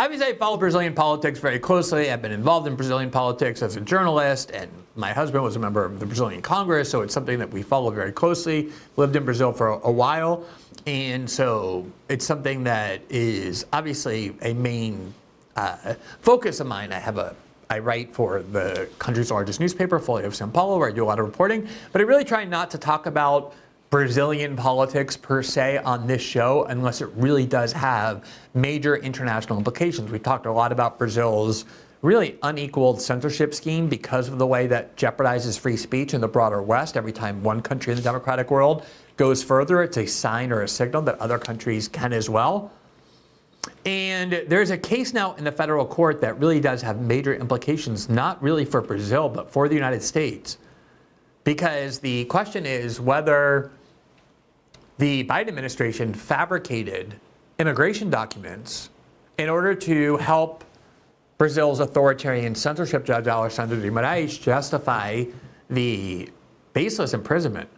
Obviously, I follow Brazilian politics very closely. I've been involved in Brazilian politics as a journalist, and my husband was a member of the Brazilian Congress, so it's something that we follow very closely. Lived in Brazil for a while, and so it's something that is obviously a main focus of mine. I write for the country's largest newspaper, Folha of São Paulo, where I do a lot of reporting, but I really try not to talk about Brazilian politics per se on this show unless it really does have major international implications. We talked a lot about Brazil's really unequaled censorship scheme because of the way that jeopardizes free speech in the broader West. Every time one country in the democratic world goes further, it's a sign or a signal that other countries can as well. And there's a case now in the federal court that really does have major implications, not really for Brazil, but for the United States. Because the question is whether the Biden administration fabricated immigration documents in order to help Brazil's authoritarian censorship judge, Alexandre de Moraes, justify the baseless imprisonment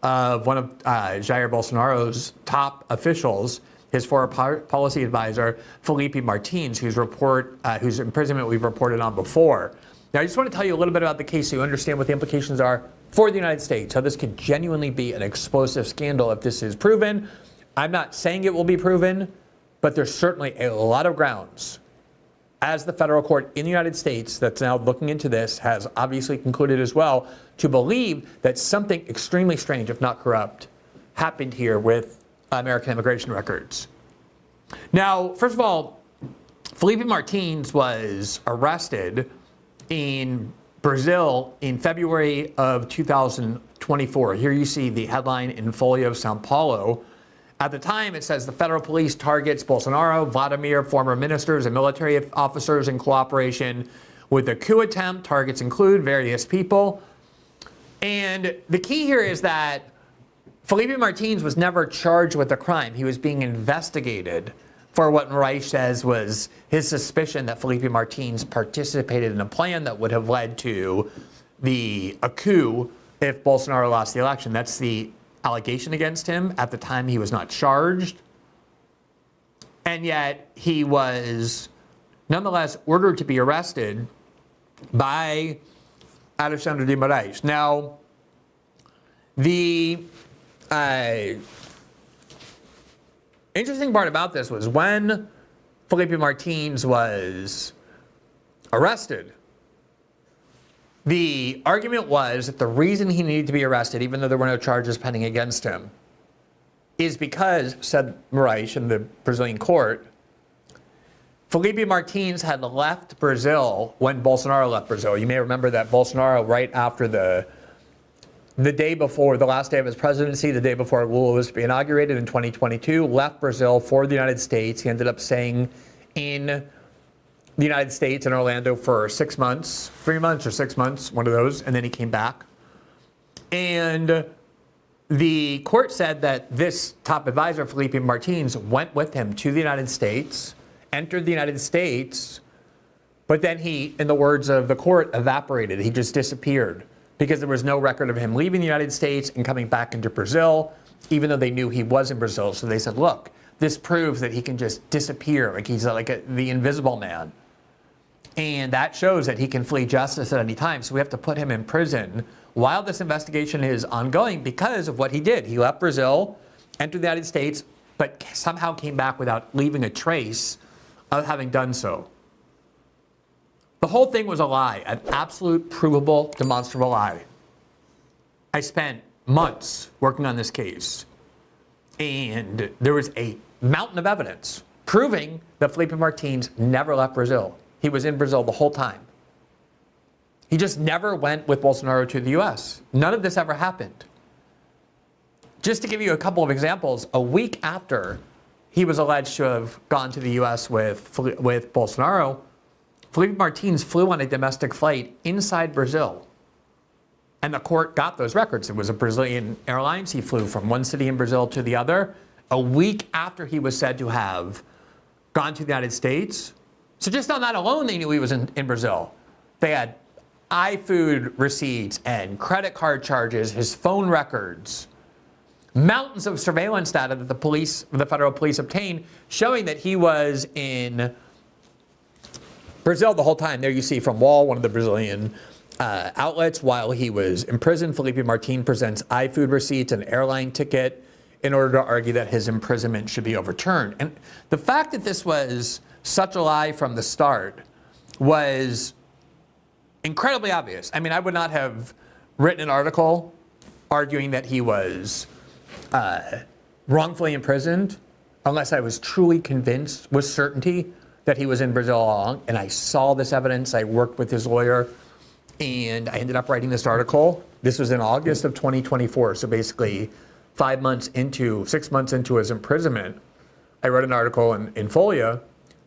of one of Jair Bolsonaro's top officials, his former policy advisor, Felipe Martins, whose imprisonment we've reported on before. Now, I just want to tell you a little bit about the case so you understand what the implications are for the United States. So this could genuinely be an explosive scandal if this is proven. I'm not saying it will be proven, but there's certainly a lot of grounds, as the federal court in the United States that's now looking into this has obviously concluded as well, to believe that something extremely strange, if not corrupt, happened here with American immigration records. Now, first of all, Felipe Martins was arrested in Brazil in February of 2024. Here you see the headline in Folha of São Paulo. At the time, it says the federal police targets Bolsonaro, Vladimir, former ministers, and military officers in cooperation with the coup attempt. Targets include various people. And the key here is that Felipe Martins was never charged with a crime. He was being investigated for what Moraes says was his suspicion that Felipe Martins participated in a plan that would have led to a coup if Bolsonaro lost the election. That's the allegation against him. At the time, he was not charged. And yet, he was nonetheless ordered to be arrested by Alexandre de Moraes. Now, the interesting part about this was when Felipe Martins was arrested, the argument was that the reason he needed to be arrested, even though there were no charges pending against him, is because, said Moraes in the Brazilian court, Felipe Martins had left Brazil when Bolsonaro left Brazil. You may remember that Bolsonaro, right after the day before, the last day of his presidency, the day before Lula was to be inaugurated in 2022, left Brazil for the United States. He ended up staying in the United States in Orlando for 6 months, 3 months or 6 months, one of those, and then he came back. And the court said that this top advisor, Felipe Martins, went with him to the United States, entered the United States, but then he, in the words of the court, evaporated. He just disappeared because there was no record of him leaving the United States and coming back into Brazil, even though they knew he was in Brazil. So they said, look, this proves that he can just disappear, like he's the invisible man. And that shows that he can flee justice at any time. So we have to put him in prison while this investigation is ongoing because of what he did. He left Brazil, entered the United States, but somehow came back without leaving a trace of having done so. The whole thing was a lie, an absolute, provable, demonstrable lie. I spent months working on this case, and there was a mountain of evidence proving that Felipe Martins never left Brazil. He was in Brazil the whole time. He just never went with Bolsonaro to the U.S. None of this ever happened. Just to give you a couple of examples, a week after he was alleged to have gone to the U.S. with Bolsonaro, Felipe Martins flew on a domestic flight inside Brazil. And the court got those records. It was a Brazilian Airlines. He flew from one city in Brazil to the other a week after he was said to have gone to the United States. So just on that alone, they knew he was in Brazil. They had iFood receipts and credit card charges, his phone records, mountains of surveillance data that the federal police obtained, showing that he was in Brazil the whole time. There you see from Wall, one of the Brazilian outlets, while he was in prison, Felipe Martin presents iFood receipts and airline ticket in order to argue that his imprisonment should be overturned. And the fact that this was such a lie from the start was incredibly obvious. I mean, I would not have written an article arguing that he was wrongfully imprisoned unless I was truly convinced with certainty that he was in Brazil all along. And I saw this evidence. I worked with his lawyer, and I ended up writing this article. This was in August of 2024. So basically 6 months into his imprisonment, I wrote an article in Folha.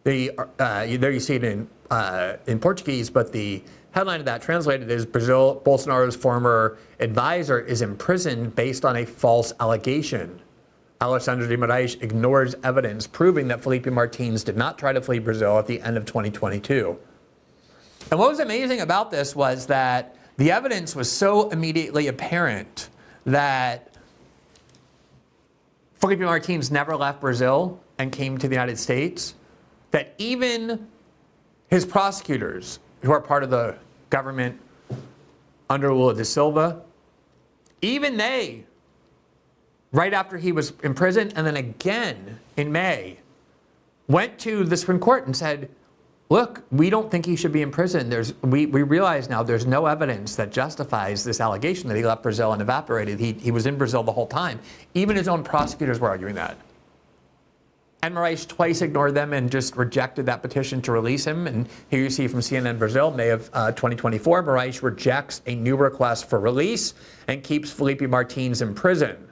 There you see it in Portuguese, but the headline of that translated is Bolsonaro's former advisor is imprisoned based on a false allegation. Alexandre de Moraes ignores evidence proving that Felipe Martins did not try to flee Brazil at the end of 2022. And what was amazing about this was that the evidence was so immediately apparent that Felipe Martins never left Brazil and came to the United States, that even his prosecutors, who are part of the government under Lula da Silva, even they, right after he was imprisoned and then again in May, went to the Supreme Court and said, look, we don't think he should be in prison. We realize now there's no evidence that justifies this allegation that he left Brazil and evaporated. He was in Brazil the whole time. Even his own prosecutors were arguing that. And Moraes twice ignored them and just rejected that petition to release him. And here you see from CNN Brazil, May of 2024, Moraes rejects a new request for release and keeps Felipe Martins in prison.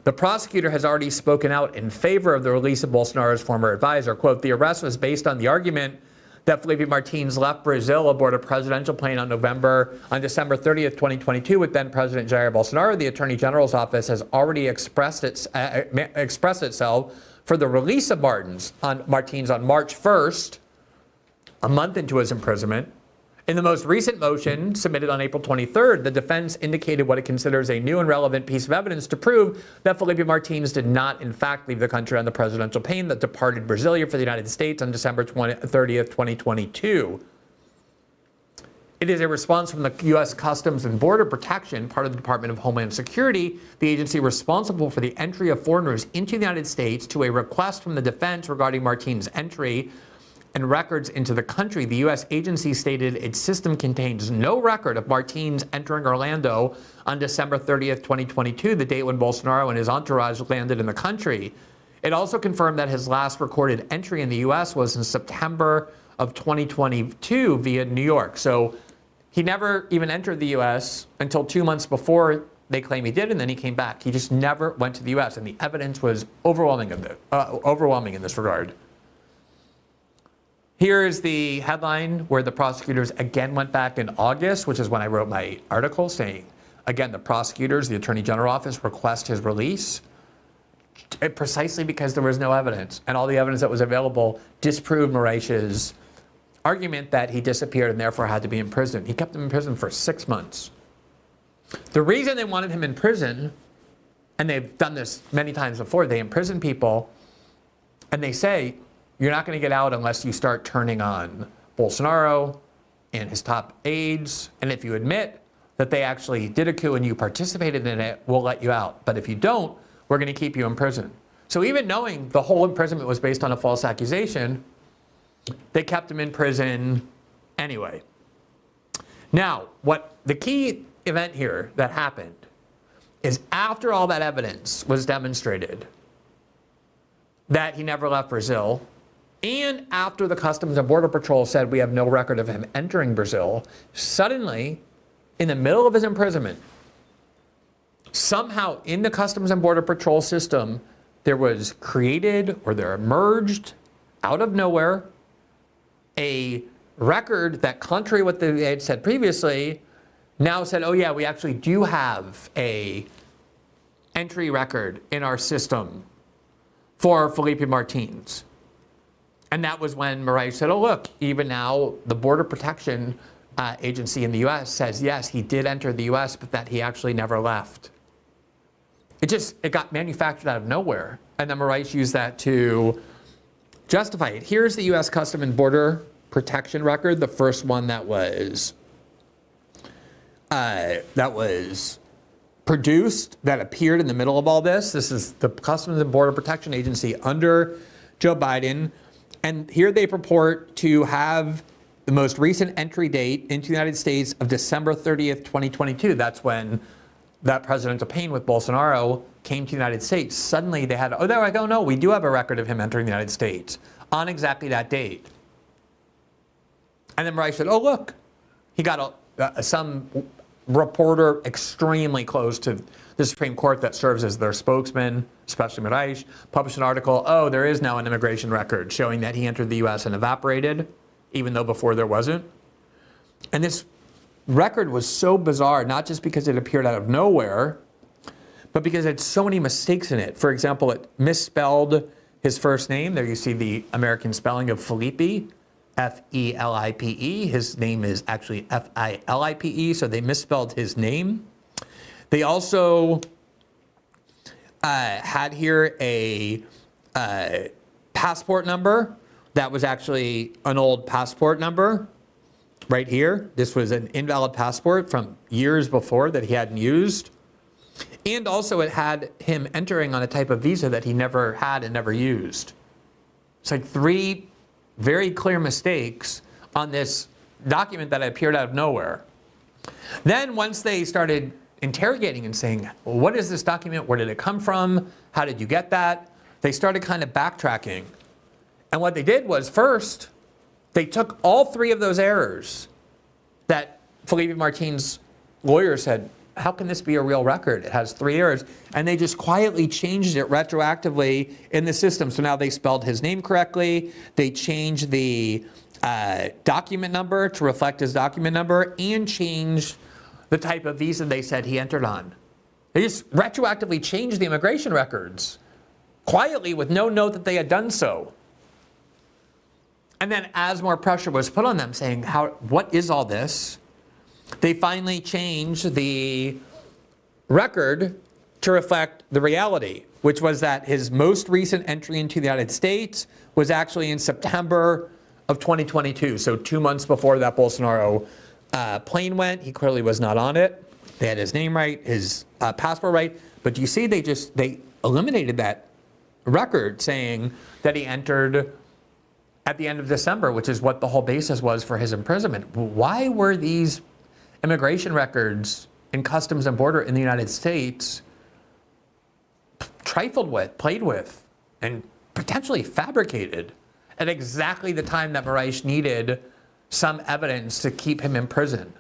The prosecutor has already spoken out in favor of the release of Bolsonaro's former advisor. Quote, the arrest was based on the argument that Felipe Martins left Brazil aboard a presidential plane on December 30th, 2022 with then President Jair Bolsonaro. The Attorney General's office has already expressed itself for the release of Martins on March 1st, a month into his imprisonment. In the most recent motion submitted on April 23rd, the defense indicated what it considers a new and relevant piece of evidence to prove that Felipe Martins did not, in fact, leave the country on the presidential plane that departed Brasilia for the United States on December 30th, 2022. It is a response from the U.S. Customs and Border Protection, part of the Department of Homeland Security, the agency responsible for the entry of foreigners into the United States, to a request from the defense regarding Martins' entry and records into the country. The U.S. agency stated its system contains no record of Martins entering Orlando on December 30th, 2022, the date when Bolsonaro and his entourage landed in the country. It also confirmed that his last recorded entry in the U.S. was in September of 2022 via New York. So he never even entered the U.S. until 2 months before they claim he did, and then he came back. He just never went to the U.S., and the evidence was overwhelming in this regard. Here is the headline where the prosecutors again went back in August, which is when I wrote my article, saying, again, the prosecutors, the Attorney General office, request his release precisely because there was no evidence. And all the evidence that was available disproved Moraes' argument that he disappeared and therefore had to be in prison. He kept him in prison for 6 months. The reason they wanted him in prison, and they've done this many times before, they imprison people and they say, you're not going to get out unless you start turning on Bolsonaro and his top aides. And if you admit that they actually did a coup and you participated in it, we'll let you out. But if you don't, we're going to keep you in prison. So even knowing the whole imprisonment was based on a false accusation, they kept him in prison anyway. Now, what the key event here that happened is after all that evidence was demonstrated that he never left Brazil, and after the Customs and Border Patrol said we have no record of him entering Brazil, suddenly, in the middle of his imprisonment, somehow in the Customs and Border Patrol system, there was created, or there emerged out of nowhere, a record that, contrary to what they had said previously, now said, oh yeah, we actually do have a entry record in our system for Felipe Martins. And that was when Moraes said, oh look, even now the Border Protection Agency in the U.S. says, yes, he did enter the U.S., but that he actually never left. It got manufactured out of nowhere. And then Moraes used that to justify it. Here's the U.S. Customs and Border protection record, the first one that was produced, that appeared in the middle of all this. This is the Customs and Border Protection Agency under Joe Biden. And here they purport to have the most recent entry date into the United States of December 30th, 2022. That's when that presidential pain with Bolsonaro came to the United States. Suddenly they had, oh, there I go, no, we do have a record of him entering the United States on exactly that date. And then Rice said, oh, look, he got some reporter extremely close to the Supreme Court that serves as their spokesman, especially Reich, published an article, oh, there is now an immigration record showing that he entered the U.S. and evaporated, even though before there wasn't. And this record was so bizarre, not just because it appeared out of nowhere, but because it had so many mistakes in it. For example, it misspelled his first name. There you see the American spelling of Felipe, F-E-L-I-P-E. His name is actually F-I-L-I-P-E, so they misspelled his name. They also had here a passport number that was actually an old passport number right here. This was an invalid passport from years before that he hadn't used. And also it had him entering on a type of visa that he never had and never used. It's like 3 very clear mistakes on this document that appeared out of nowhere. Then once they started interrogating and saying, well, what is this document? Where did it come from? How did you get that? They started kind of backtracking. And what they did was, first, they took all 3 of those errors that Felipe Martin's lawyer said, how can this be a real record? It has 3 errors. And they just quietly changed it retroactively in the system. So now they spelled his name correctly. They changed the document number to reflect his document number and changed the type of visa they said he entered on. They just retroactively changed the immigration records quietly with no note that they had done so. And then as more pressure was put on them saying, what is all this? They finally changed the record to reflect the reality, which was that his most recent entry into the United States was actually in September of 2022. So 2 months before that Bolsonaro plane went. He clearly was not on it. They had his name right, his passport right. But do you see they eliminated that record saying that he entered at the end of December, which is what the whole basis was for his imprisonment. Why were these immigration records in Customs and Border in the United States trifled with, played with, and potentially fabricated at exactly the time that Moraes needed some evidence to keep him in prison?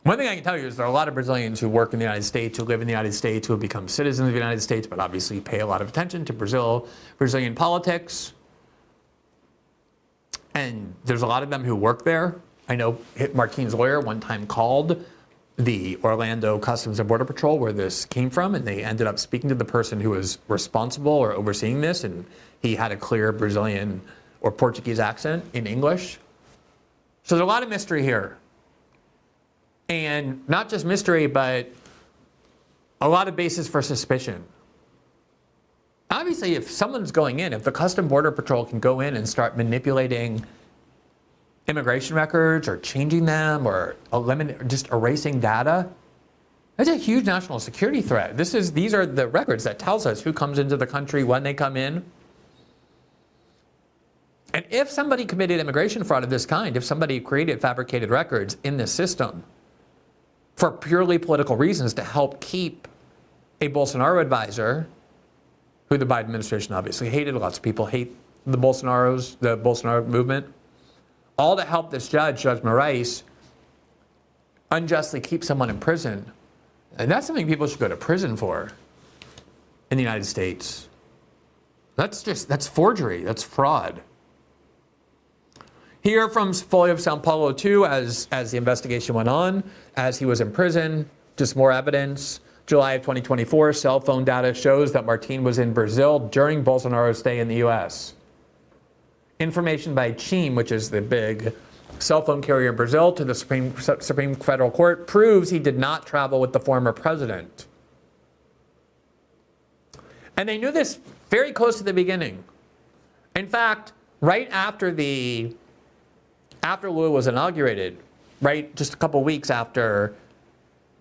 One thing I can tell you is there are a lot of Brazilians who work in the United States, who live in the United States, who have become citizens of the United States, but obviously pay a lot of attention to Brazilian politics. And there's a lot of them who work there. I know Martin's lawyer one time called the Orlando Customs and Border Patrol where this came from, and they ended up speaking to the person who was responsible or overseeing this, and he had a clear Brazilian or Portuguese accent in English. So there's a lot of mystery here. And not just mystery, but a lot of basis for suspicion. Obviously, if someone's going in, if the Customs Border Patrol can go in and start manipulating immigration records or changing them or just erasing data, that's a huge national security threat. These are the records that tells us who comes into the country, when they come in. And if somebody committed immigration fraud of this kind, if somebody created fabricated records in this system for purely political reasons to help keep a Bolsonaro advisor, who the Biden administration obviously hated, lots of people hate the Bolsonaro movement, all to help this Judge Moraes, unjustly keep someone in prison. And that's something people should go to prison for in the United States. That's forgery, that's fraud. Here from Folha of Sao Paulo too, as the investigation went on, as he was in prison, just more evidence. July of 2024, cell phone data shows that Martin was in Brazil during Bolsonaro's stay in the U.S. Information by TIM, which is the big cell phone carrier in Brazil, to the Supreme Federal Court proves he did not travel with the former president. And they knew this very close to the beginning. In fact, right after Lula was inaugurated, right, just a couple weeks after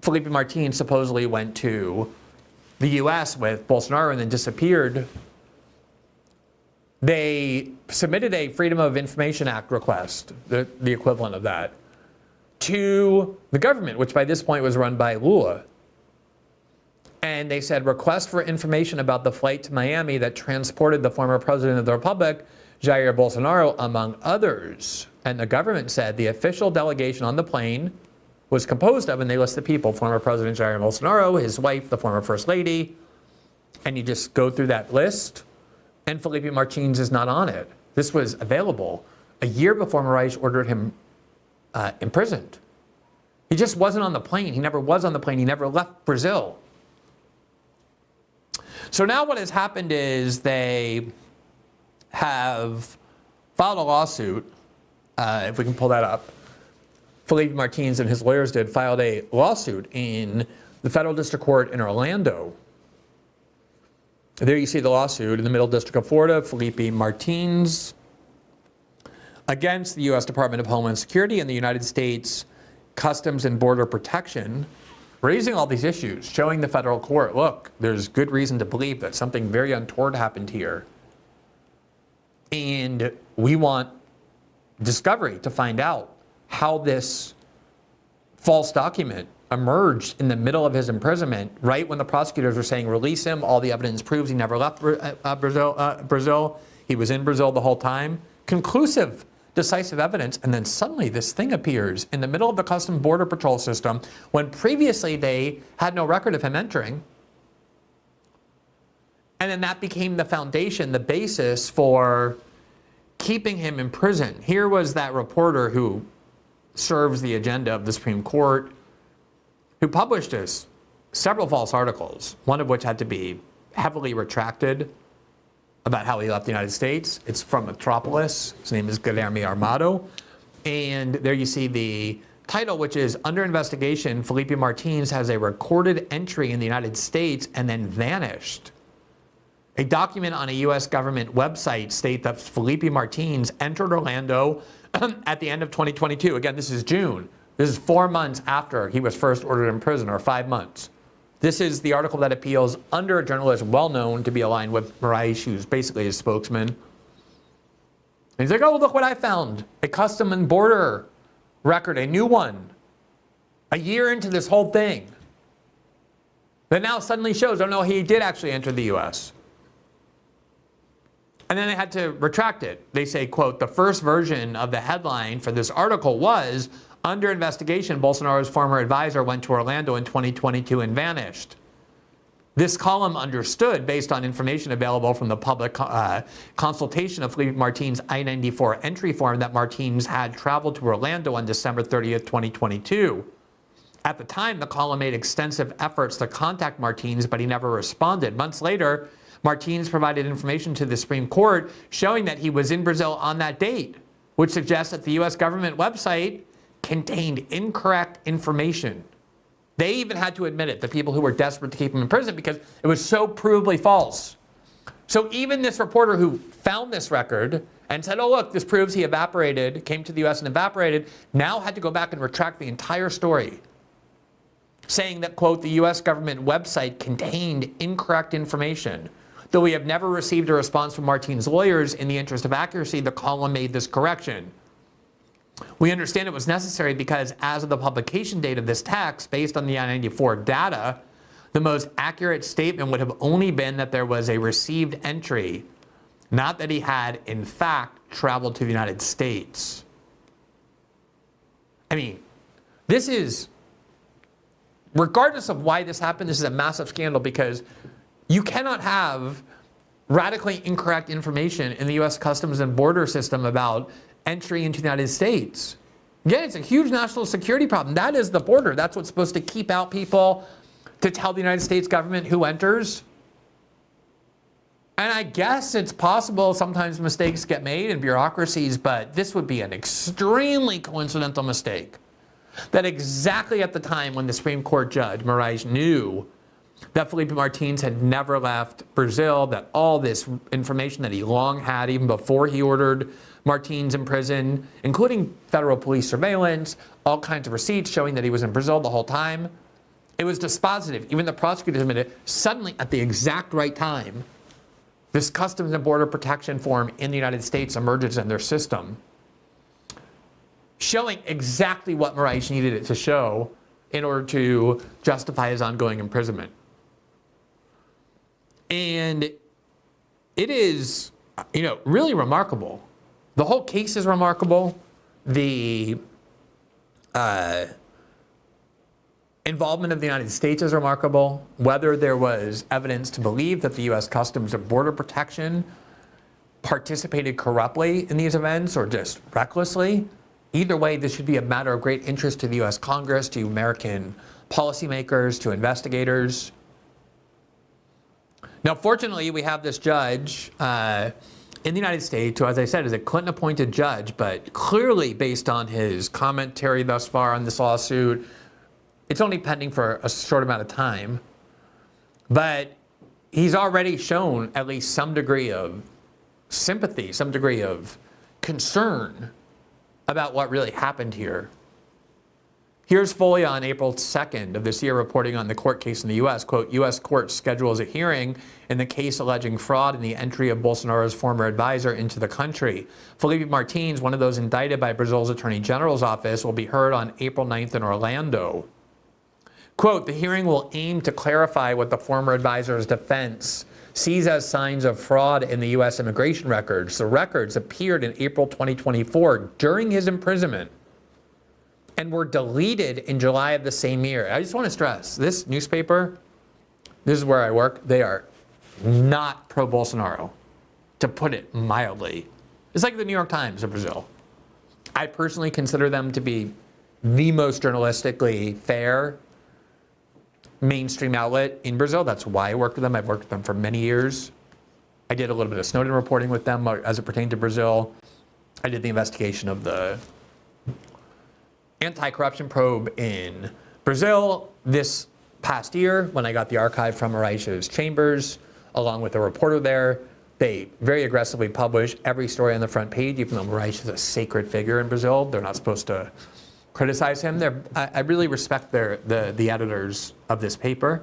Felipe Martins supposedly went to the U.S. with Bolsonaro and then disappeared, they submitted a Freedom of Information Act request, the equivalent of that, to the government, which by this point was run by Lula. And they said, request for information about the flight to Miami that transported the former president of the Republic, Jair Bolsonaro, among others. And the government said the official delegation on the plane was composed of, and they list the people, former President Jair Bolsonaro, his wife, the former First Lady, and you just go through that list, and Felipe Martins is not on it. This was available a year before Moraes ordered him imprisoned. He just wasn't on the plane. He never was on the plane. He never left Brazil. So now what has happened is they have filed a lawsuit, if we can pull that up. Felipe Martins and his lawyers filed a lawsuit in the federal district court in Orlando. There you see the lawsuit in the Middle District of Florida, Felipe Martins against the U.S. Department of Homeland Security and the United States Customs and Border Protection, raising all these issues, showing the federal court, look, there's good reason to believe that something very untoward happened here. And we want discovery to find out how this false document emerged in the middle of his imprisonment, right when the prosecutors were saying, release him, all the evidence proves he never left Brazil. He was in Brazil the whole time. Conclusive, decisive evidence, and then suddenly this thing appears in the middle of the Customs Border Patrol system when previously they had no record of him entering. And then that became the foundation, the basis for keeping him in prison. Here was that reporter who serves the agenda of the Supreme Court, who published several false articles, one of which had to be heavily retracted about how he left the United States. It's from Metropolis. His name is Guilherme Armado. And there you see the title, which is Under Investigation, Felipe Martins has a recorded entry in the United States and then vanished. A document on a U.S. government website states that Felipe Martins entered Orlando at the end of 2022. Again, this is June. This is 4 months after he was first ordered in prison, or 5 months. This is the article that appeals under a journalist well known to be aligned with Moraes, who's basically his spokesman. And he's like, oh, look what I found. A Custom and Border record, a new one. A year into this whole thing. That now suddenly shows, oh no, he did actually enter the U.S. And then they had to retract it. They say, quote, the first version of the headline for this article was, under investigation, Bolsonaro's former advisor went to Orlando in 2022 and vanished. This column understood, based on information available from the public consultation of Felipe Martins' I-94 entry form, that Martins had traveled to Orlando on December 30th, 2022. At the time, the column made extensive efforts to contact Martins, but he never responded. Months later, Martins provided information to the Supreme Court showing that he was in Brazil on that date, which suggests that the U.S. government website contained incorrect information. They even had to admit it, the people who were desperate to keep him in prison, because it was so provably false. So even this reporter who found this record and said, oh, look, this proves he evaporated, came to the U.S. and evaporated, now had to go back and retract the entire story, saying that, quote, the U.S. government website contained incorrect information. Though we have never received a response from Martins' lawyers, in the interest of accuracy, the column made this correction. We understand it was necessary because as of the publication date of this text, based on the I-94 data, the most accurate statement would have only been that there was a received entry, not that he had, in fact, traveled to the United States. I mean, this is, regardless of why this happened, this is a massive scandal, because you cannot have radically incorrect information in the U.S. Customs and Border System about entry into the United States. Again, it's a huge national security problem. That is the border. That's what's supposed to keep out people, to tell the United States government who enters. And I guess it's possible sometimes mistakes get made in bureaucracies, but this would be an extremely coincidental mistake. That exactly at the time when the Supreme Court judge, Moraes, knew that Felipe Martins had never left Brazil, that all this information that he long had even before he ordered Martins in prison, including federal police surveillance, all kinds of receipts showing that he was in Brazil the whole time. It was dispositive. Even the prosecutors admitted, suddenly at the exact right time, this Customs and Border Protection form in the United States emerges in their system, showing exactly what Moraes needed it to show in order to justify his ongoing imprisonment. And it is, really remarkable. The whole case is remarkable. The involvement of the United States is remarkable. Whether there was evidence to believe that the U.S. Customs and Border Protection participated corruptly in these events or just recklessly, either way, this should be a matter of great interest to the U.S. Congress, to American policymakers, to investigators. Now, fortunately, we have this judge in the United States who, as I said, is a Clinton-appointed judge, but clearly based on his commentary thus far on this lawsuit, it's only pending for a short amount of time. But he's already shown at least some degree of sympathy, some degree of concern about what really happened here. Here's Foley on April 2nd of this year reporting on the court case in the U.S. Quote, U.S. court schedules a hearing in the case alleging fraud in the entry of Bolsonaro's former advisor into the country. Felipe Martins, one of those indicted by Brazil's Attorney General's office, will be heard on April 9th in Orlando. Quote, the hearing will aim to clarify what the former advisor's defense sees as signs of fraud in the U.S. immigration records. The records appeared in April 2024 during his imprisonment and were deleted in July of the same year. I just want to stress, this newspaper, this is where I work, they are not pro-Bolsonaro, to put it mildly. It's like the New York Times of Brazil. I personally consider them to be the most journalistically fair mainstream outlet in Brazil. That's why I worked with them. I've worked with them for many years. I did a little bit of Snowden reporting with them as it pertained to Brazil. I did the investigation of the anti-corruption probe in Brazil this past year when I got the archive from Moraes' chambers, along with a reporter there. They very aggressively publish every story on the front page, even though Moraes is a sacred figure in Brazil. They're not supposed to criticize him. I really respect the editors of this paper,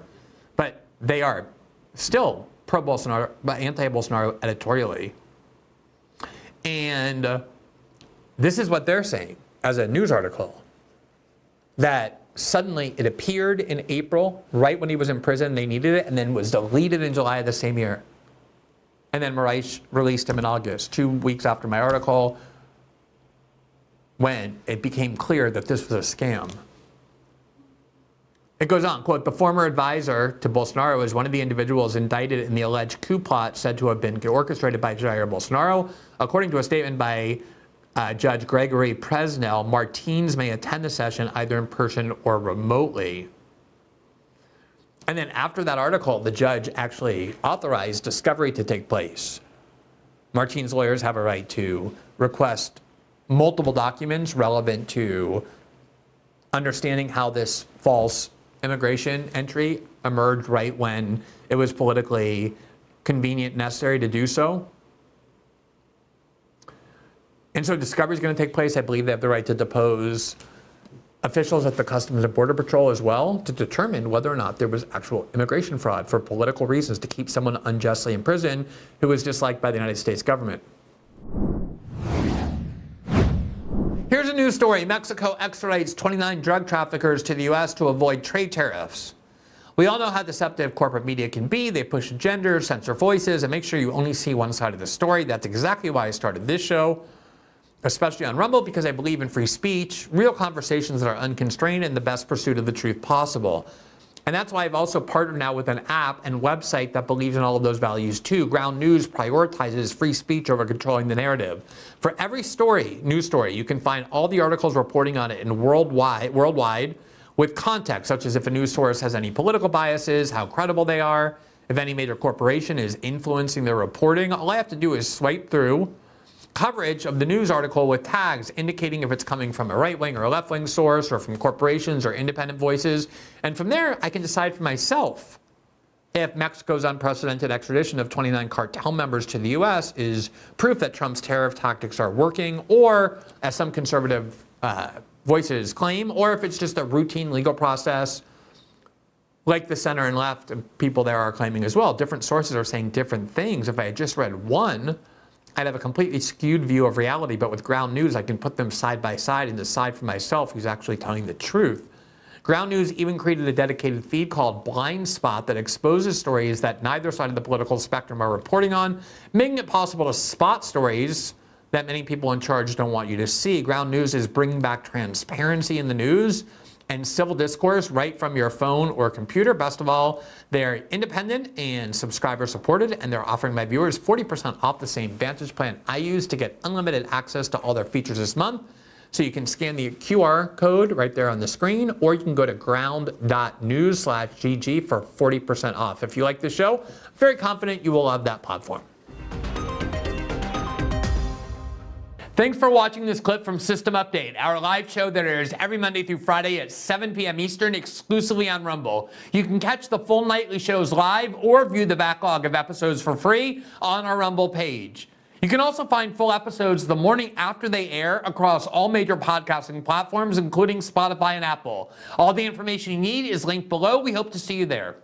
but they are still pro-Bolsonaro, but anti-Bolsonaro editorially. And this is what they're saying as a news article, that suddenly it appeared in April, right when he was in prison, they needed it, and then was deleted in July of the same year. And then Moraes released him in August, 2 weeks after my article, when it became clear that this was a scam. It goes on, quote, the former advisor to Bolsonaro is one of the individuals indicted in the alleged coup plot said to have been orchestrated by Jair Bolsonaro. According to a statement by Judge Gregory Presnell, Martins may attend the session either in person or remotely. And then after that article, the judge actually authorized discovery to take place. Martins' lawyers have a right to request multiple documents relevant to understanding how this false immigration entry emerged right when it was politically convenient and necessary to do so. And so discovery is going to take place. I believe they have the right to depose officials at the Customs and Border Patrol as well to determine whether or not there was actual immigration fraud for political reasons, to keep someone unjustly in prison who was disliked by the United States government. Here's a news story. Mexico extradites 29 drug traffickers to the U.S. to avoid trade tariffs. We all know how deceptive corporate media can be. They push agendas, censor voices, and make sure you only see one side of the story. That's exactly why I started this show, especially on Rumble, because I believe in free speech, real conversations that are unconstrained, and the best pursuit of the truth possible. And that's why I've also partnered now with an app and website that believes in all of those values too. Ground News prioritizes free speech over controlling the narrative. For every story, news story, you can find all the articles reporting on it in worldwide with context, such as if a news source has any political biases, how credible they are, if any major corporation is influencing their reporting. All I have to do is swipe through coverage of the news article with tags indicating if it's coming from a right-wing or a left-wing source or from corporations or independent voices. And from there, I can decide for myself if Mexico's unprecedented extradition of 29 cartel members to the U.S. is proof that Trump's tariff tactics are working, or, as some conservative voices claim, or if it's just a routine legal process like the center and left people there are claiming as well. Different sources are saying different things. If I had just read one, I'd have a completely skewed view of reality, but with Ground News, I can put them side by side and decide for myself who's actually telling the truth. Ground News even created a dedicated feed called Blind Spot that exposes stories that neither side of the political spectrum are reporting on, making it possible to spot stories that many people in charge don't want you to see. Ground News is bringing back transparency in the news and civil discourse right from your phone or computer. Best of all, they're independent and subscriber supported, and they're offering my viewers 40% off the same Vantage plan I use to get unlimited access to all their features this month. So you can scan the QR code right there on the screen, or you can go to ground.news/GG for 40% off. If you like the show, I'm very confident you will love that platform. Thanks for watching this clip from System Update, our live show that airs every Monday through Friday at 7 p.m. Eastern exclusively on Rumble. You can catch the full nightly shows live or view the backlog of episodes for free on our Rumble page. You can also find full episodes the morning after they air across all major podcasting platforms, including Spotify and Apple. All the information you need is linked below. We hope to see you there.